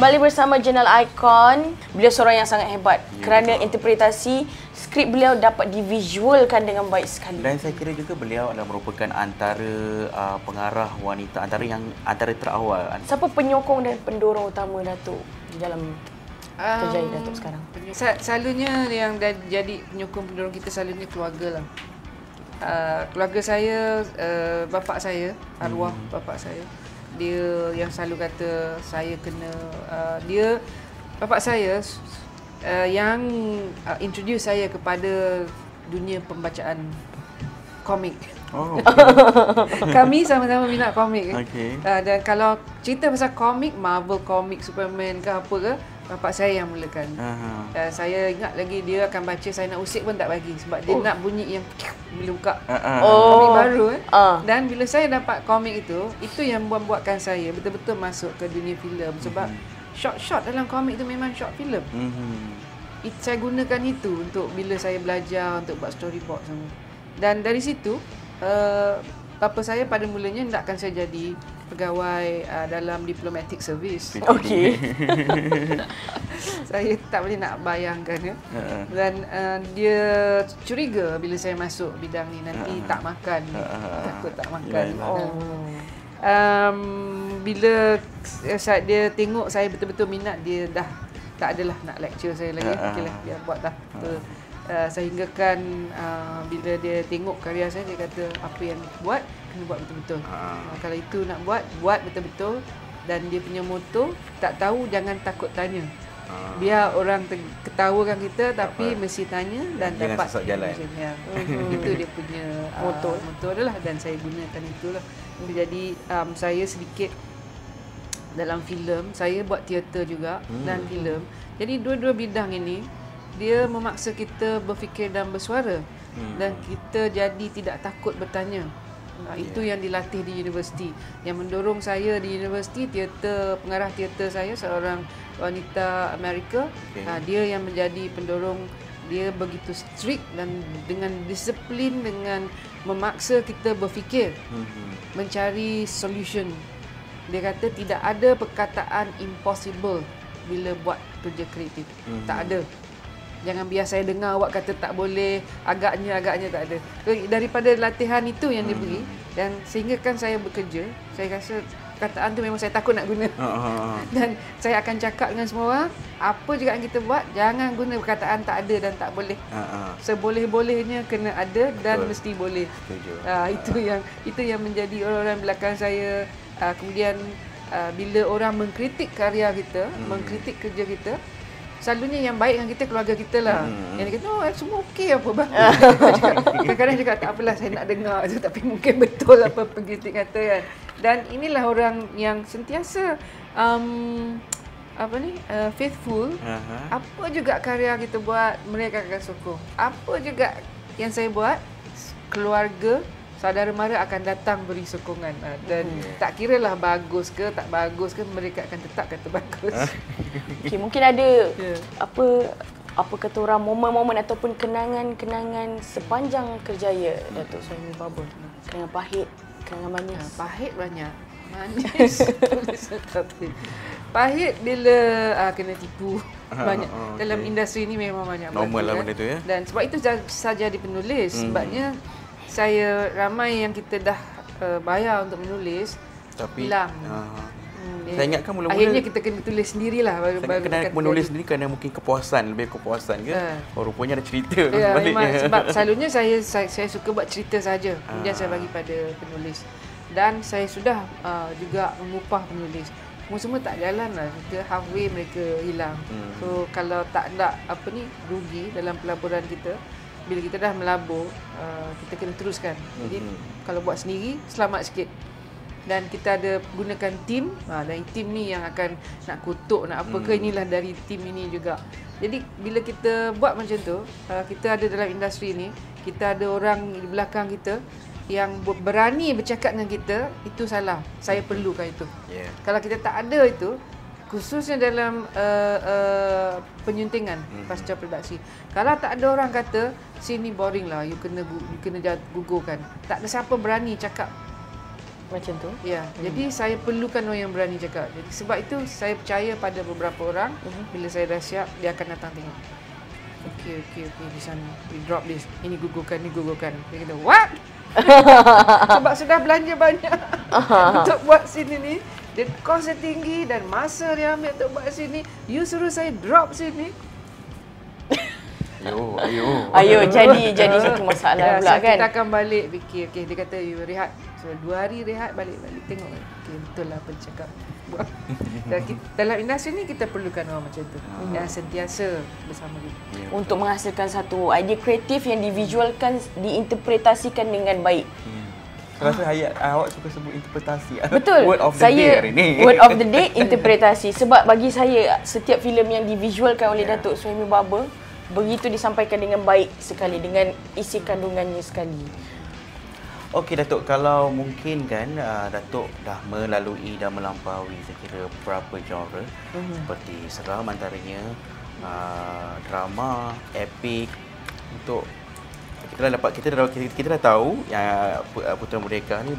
Kembali bersama Jurnal Icon. Beliau seorang yang sangat hebat kerana interpretasi skrip beliau dapat divisualkan dengan baik sekali. Dan saya kira juga beliau adalah merupakan antara pengarah wanita antara terawal. Siapa penyokong dan pendorong utama Datuk di dalam kerjaya Datuk sekarang? Selalunya yang jadi penyokong pendorong kita selalunya keluarga lah. Keluarga saya, bapa saya, arwah bapa saya, dia yang selalu kata saya kena, bapa saya yang introduce saya kepada dunia pembacaan komik. Oh, okay. Kami sama-sama minat komik. Okay. Dan kalau cerita pasal komik, Marvel komik, Superman ke apa ke, bapa saya yang mulakan. Saya ingat lagi dia akan baca, saya nak usik pun tak bagi sebab dia nak bunyi yang bila buka komik baru. Dan bila saya dapat komik itu yang buatkan saya betul-betul masuk ke dunia filem sebab short-short dalam komik itu memang short filem. Saya gunakan itu untuk bila saya belajar untuk buat storyboard semua. Dan dari situ bapa saya pada mulanya nakkan saya jadi pegawai dalam diplomatic service. Okey. Saya tak boleh nak bayangkan ya. Dan dia curiga bila saya masuk bidang ni nanti tak makan. Takut tak makan. Bila dia tengok saya betul-betul minat, dia dah tak adalah nak lecture saya lagi. Okeylah, dia buat dah betul. Sehinggakan bila dia tengok karya saya, dia kata apa yang buat kena buat betul-betul. Kalau itu nak buat betul-betul. Dan dia punya moto, tak tahu jangan takut tanya. Biar orang ketawakan kita tapi mesti tanya dan jangan dapat sesat jalan. Itu dia punya moto adalah, dan saya gunakan itulah. Jadi saya sedikit dalam filem, saya buat teater juga dan filem. Jadi dua-dua bidang ini dia memaksa kita berfikir dan bersuara dan kita jadi tidak takut bertanya. Itu yang dilatih di universiti. Yang mendorong saya di universiti, pengarah teater saya seorang wanita Amerika. Dia yang menjadi pendorong. Dia begitu strict dan dengan disiplin, dengan memaksa kita berfikir, mencari solution. Dia kata tidak ada perkataan impossible bila buat kerja kreatif. Tak ada. Jangan biar saya dengar awak kata tak boleh, agaknya tak ada. Daripada latihan itu yang dia beri, dan sehingga kan saya bekerja, saya rasa perkataan tu memang saya takut nak guna. Dan saya akan cakap dengan semua orang, apa juga yang kita buat, jangan guna perkataan tak ada dan tak boleh. Seboleh-bolehnya kena ada dan mesti boleh. Itu yang menjadi orang-orang belakang saya. Kemudian bila orang mengkritik karya kita, mengkritik kerja kita, selalunya yang baik dengan kita keluarga kita lah. Yang dia kata, semua okey apa bang. Kadang-kadang cakap, tak apalah saya nak dengar je. Tapi mungkin betul apa pengkritik kata kan. Dan inilah orang yang sentiasa faithful. Apa juga karya kita buat, mereka akan sokong. Apa juga yang saya buat, keluarga, saudara mara akan datang beri sokongan. Dan tak kira lah bagus ke tak bagus ke, mereka akan tetap kata bagus. Okay, mungkin ada apa kata orang, momen-momen ataupun kenangan sepanjang kerjaya Datuk Suhaimi Babon. Kenangan pahit, kenangan manis. Pahit banyak, manis tapi pahit bila kena tipu. Banyak dalam industri ni memang banyak. Normal lah benda tu ya. Dan sebab itu saja di penulis. Sebabnya saya ramai yang kita dah bayar untuk menulis tapi hilang. Saya ingatkan mula-mula akhirnya kita kena tulis sendirilah. Kena menulis sendiri kerana mungkin lebih kepuasan ke? Rupanya ada cerita sebaliknya. Sebab selalunya saya suka buat cerita saja. Kemudian saya bagi pada penulis. Dan saya sudah juga mengupah penulis. Semua tak jalan lah. Kita halfway mereka hilang. So kalau tak nak rugi dalam pelaburan kita, bila kita dah melabur, kita kena teruskan. Jadi kalau buat sendiri, selamat sikit. Dan kita ada gunakan tim, dan tim ni yang akan nak kutuk, nak apa ke, inilah dari tim ini juga. Jadi bila kita buat macam tu, kita ada dalam industri ni, kita ada orang di belakang kita yang berani bercakap dengan kita, itu salah. Saya perlukan itu. Kalau kita tak ada itu, khususnya dalam penyuntingan pasca produksi. Kalau tak ada orang kata sini boring lah, you kena gugurkan. Tak ada siapa berani cakap Macam tu. Ya, jadi saya perlukan orang yang berani cakap. Jadi sebab itu saya percaya pada beberapa orang, bila saya dah siap, dia akan datang tengok. Okey, di sana. We drop this. Ini gugurkan, ni gugurkan. Dia kata, what? Sebab sudah belanja banyak untuk buat sini ni. Dia kos dia tinggi dan masa dia ambil untuk buat sini. You suruh saya drop sini. Ayo. jadi satu masalah pula kan. Kita akan balik fikir. Okey, dia kata you rehat. So 2 hari rehat, balik tengok. Okey, betul lah apa dia cakap. Dalam industri ni kita perlukan orang macam tu yang sentiasa bersama kita untuk menghasilkan satu idea kreatif yang divisualkan, diinterpretasikan dengan baik. Saya rasa Hayat awak suka sebut interpretasi. Betul. Word of the day hari ni. Word of the day, interpretasi. Sebab bagi saya, setiap filem yang divisualkan oleh Datuk Suhaimi Baba, begitu disampaikan dengan baik sekali, dengan isi kandungannya sekali. Okey Datuk, kalau mungkin kan Datuk dah melalui dan melampaui saya kira beberapa genre seperti seram antaranya, drama, epic. Untuk kita dah tahu yang Putera Merdeka ni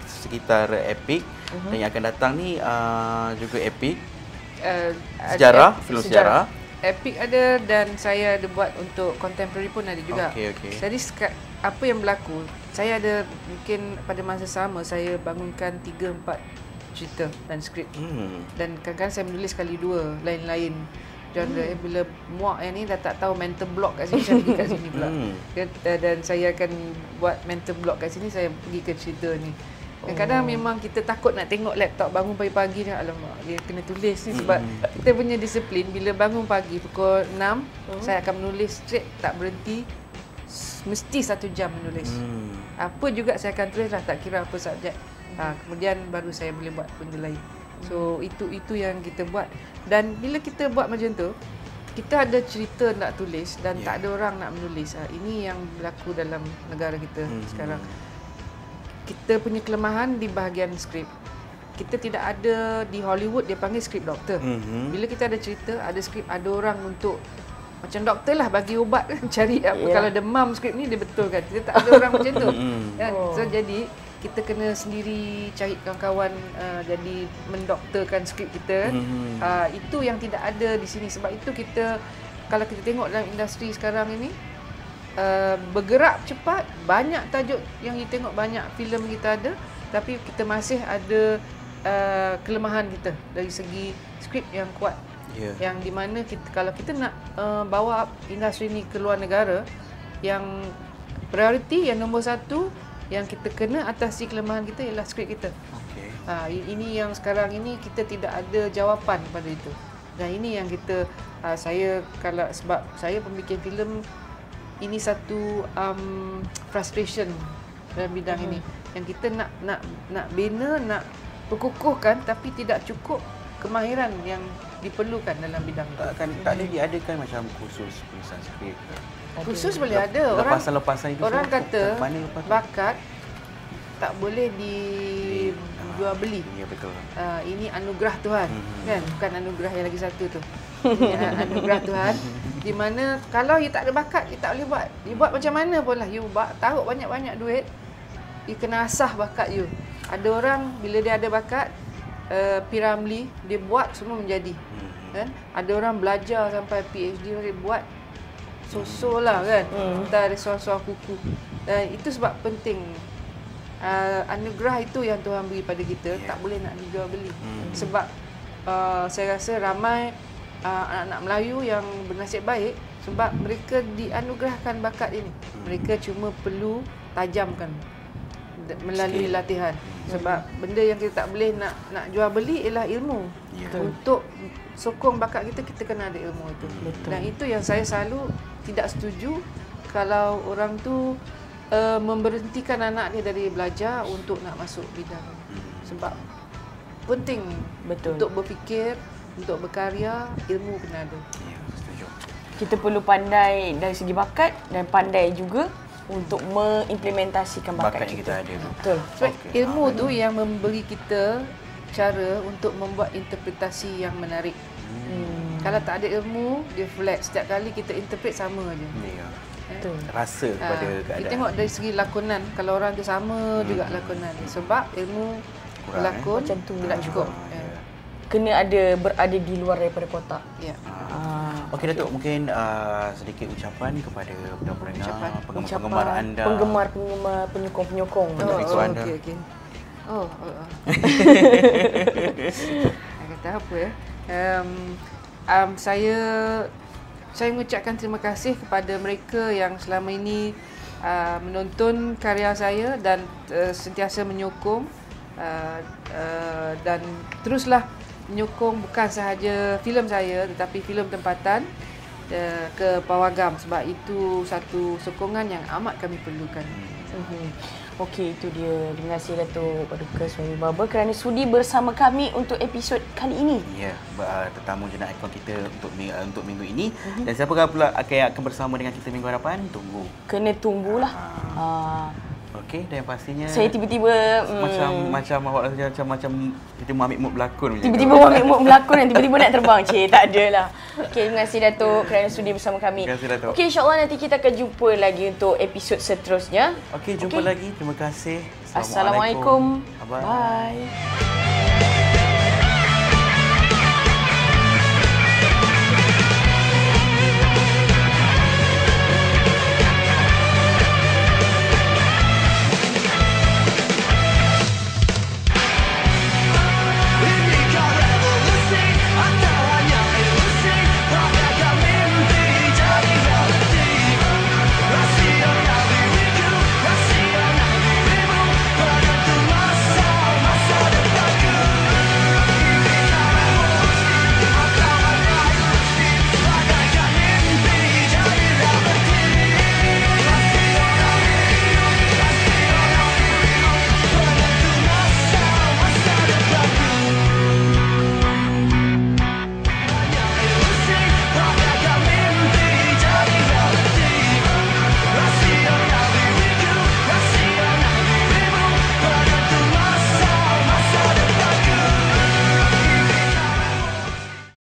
sekitar epic dan yang akan datang ni juga epic. Sejarah, filem sejarah. Epic ada dan saya ada buat untuk contemporary pun ada juga. Okey. Jadi apa yang berlaku, saya ada mungkin pada masa sama saya bangunkan 3-4 cerita dan skrip. Dan kadang-kadang saya menulis sekali 2 lain-lain genre. Bila muak yang ni dah tak tahu mental block kat sini, saya pergi kat sini pula. Dan saya akan buat mental block kat sini, saya pergi ke cerita ni. Kadang-kadang memang kita takut nak tengok laptop bangun pagi-pagi ni, alamak dia kena tulis ni sebab kita punya disiplin bila bangun pagi pukul 6 saya akan menulis straight, tak berhenti, mesti 1 jam menulis. Apa juga saya akan tulis lah, tak kira apa subjek. Kemudian baru saya boleh buat benda lain. So itu yang kita buat. Dan bila kita buat macam tu, kita ada cerita nak tulis dan tak ada orang nak menulis. Ini yang berlaku dalam negara kita sekarang. Kita punya kelemahan di bahagian skrip. Kita tidak ada di Hollywood, dia panggil skrip doktor. Bila kita ada cerita, ada skrip, ada orang untuk macam doktor lah bagi ubat kan, cari apa. Kalau demam skrip ni dia betul kan. Kita tak ada orang macam tu. So jadi kita kena sendiri cari kawan-kawan jadi mendoktorkan skrip kita. Itu yang tidak ada di sini. Sebab itu kita, kalau kita tengok dalam industri sekarang ini, bergerak cepat, banyak tajuk yang kita tengok, banyak filem kita ada, tapi kita masih ada kelemahan kita dari segi skrip yang kuat. Yang di mana kita, kalau kita nak bawa industri ni ke luar negara, yang priority, yang nombor 1 yang kita kena atasi kelemahan kita ialah skrip kita. Ini yang sekarang ini kita tidak ada jawapan pada itu. Dan ini yang kita saya, kalau sebab saya pembikin filem, ini satu frustration dalam bidang ini yang kita nak bina, nak perkukuhkan, tapi tidak cukup kemahiran yang diperlukan dalam bidang itu. Tak ada diadakan macam kursus penulisan skrip. Khusus boleh ada. Lepasan-lepasan itu orang kata bakat tak boleh dijual beli. Ya betul. Ini anugerah Tuhan, kan? Bukan anugerah yang lagi satu tu. Ini anugerah Tuhan. Di mana kalau you tak ada bakat, you tak boleh buat. You buat macam mana pun lah, you taruh banyak-banyak duit, you kena asah bakat you. Ada orang bila dia ada bakat, P. Ramlee, dia buat semua menjadi. Kan? Ada orang belajar sampai PhD, dia buat so-so lah kan. Tak ada soal-soal kuku. Itu sebab penting. Anugerah itu yang Tuhan beri pada kita, tak boleh nak dijual beli. Sebab saya rasa ramai anak-anak Melayu yang bernasib baik sebab mereka dianugerahkan bakat ini. Mereka cuma perlu tajamkan melalui latihan. Sebab benda yang kita tak boleh nak jual beli ialah ilmu. Untuk sokong bakat kita, kita kena ada ilmu itu. Dan itu yang saya selalu tidak setuju kalau orang tu memberhentikan anak dia dari belajar untuk nak masuk bidang. Sebab penting untuk berfikir, untuk berkarya, ilmu kena ada. Ya, setuju. Kita perlu pandai dari segi bakat dan pandai juga untuk mengimplementasikan bakat yang kita ada. Betul. Sebab ilmu tu yang memberi kita cara untuk membuat interpretasi yang menarik. Kalau tak ada ilmu, dia flat. Setiap kali kita interpret sama aja. rasa kepada keadaan. Kita tengok dari segi lakonan, kalau orang tu sama juga lakonan dia. Sebab ilmu pelakon Macam tu tidak cukup. Kena berada di luar daripada kotak. Ya. Okey Datuk, mungkin sedikit ucapan kepada pendengar, penggemar Ucapan anda. Penggemar, penyokong-penyokong. Ikut anda. Okey. Saya kata apa ya? Saya mengucapkan terima kasih kepada mereka yang selama ini menonton karya saya dan sentiasa menyokong dan teruslah menyokong bukan sahaja filem saya tetapi filem tempatan ke Pawagam, sebab itu satu sokongan yang amat kami perlukan. Okey, itu dia. Terima kasih Datuk Paduka Suhaimi Baba kerana sudi bersama kami untuk episod kali ini. Ya, tetamu jenayah ikon kita untuk minggu ini. Dan siapa pula akan bersama dengan kita minggu hadapan? Tunggu. Kena tunggulah. Okey, dan yang pastinya Saya tiba-tiba macam awak rasa macam tiba-tiba ambil mood berlakon macam. Tiba-tiba ambil mood berlakon dan tiba-tiba nak terbang. Tak adalah. Okey, terima kasih Datuk kerana sudi bersama kami. Terima kasih Datuk. Okey, insya-Allah nanti kita akan jumpa lagi untuk episod seterusnya. Okey, jumpa lagi. Terima kasih. Assalamualaikum. Bye. Bye.